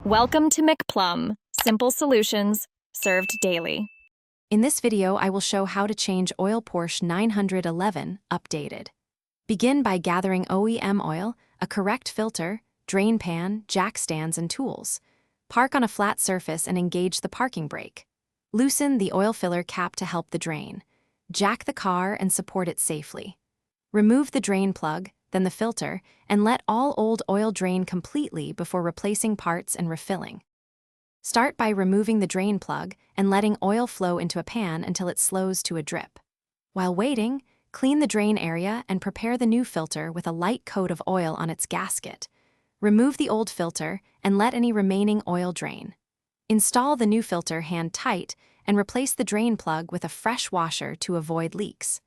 Welcome to McPlum, simple solutions served daily. In this video, I will show how to change oil Porsche 911 updated. Begin by gathering OEM oil, a correct filter, drain pan, jack stands, and tools. Park on a flat surface and engage the parking brake. Loosen the oil filler cap to help the drain. Jack the car and support it safely. Remove the drain plug, then the filter, and let all old oil drain completely before replacing parts and refilling. Start by removing the drain plug and letting oil flow into a pan until it slows to a drip. While waiting, clean the drain area and prepare the new filter with a light coat of oil on its gasket. Remove the old filter and let any remaining oil drain. Install the new filter hand tight and replace the drain plug with a fresh washer to avoid leaks.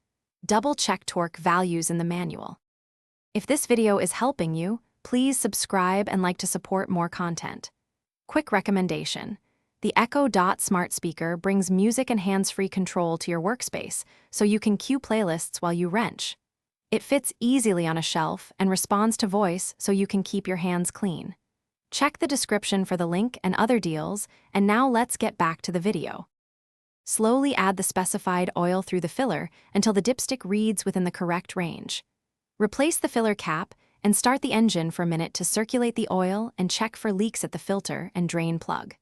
Double-check torque values in the manual. If this video is helping you, please subscribe and like to support more content. Quick recommendation. The Echo Dot smart speaker brings music and hands-free control to your workspace, so you can cue playlists while you wrench. It fits easily on a shelf and responds to voice so you can keep your hands clean. Check the description for the link and other deals, and now let's get back to the video. Slowly add the specified oil through the filler until the dipstick reads within the correct range. Replace the filler cap and start the engine for a minute to circulate the oil and check for leaks at the filter and drain plug.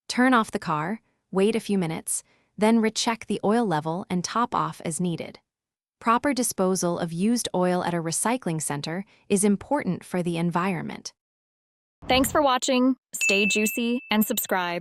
Turn off the car, wait a few minutes, then recheck the oil level and top off as needed. Proper disposal of used oil at a recycling center is important for the environment. Thanks for watching. Stay juicy and subscribe.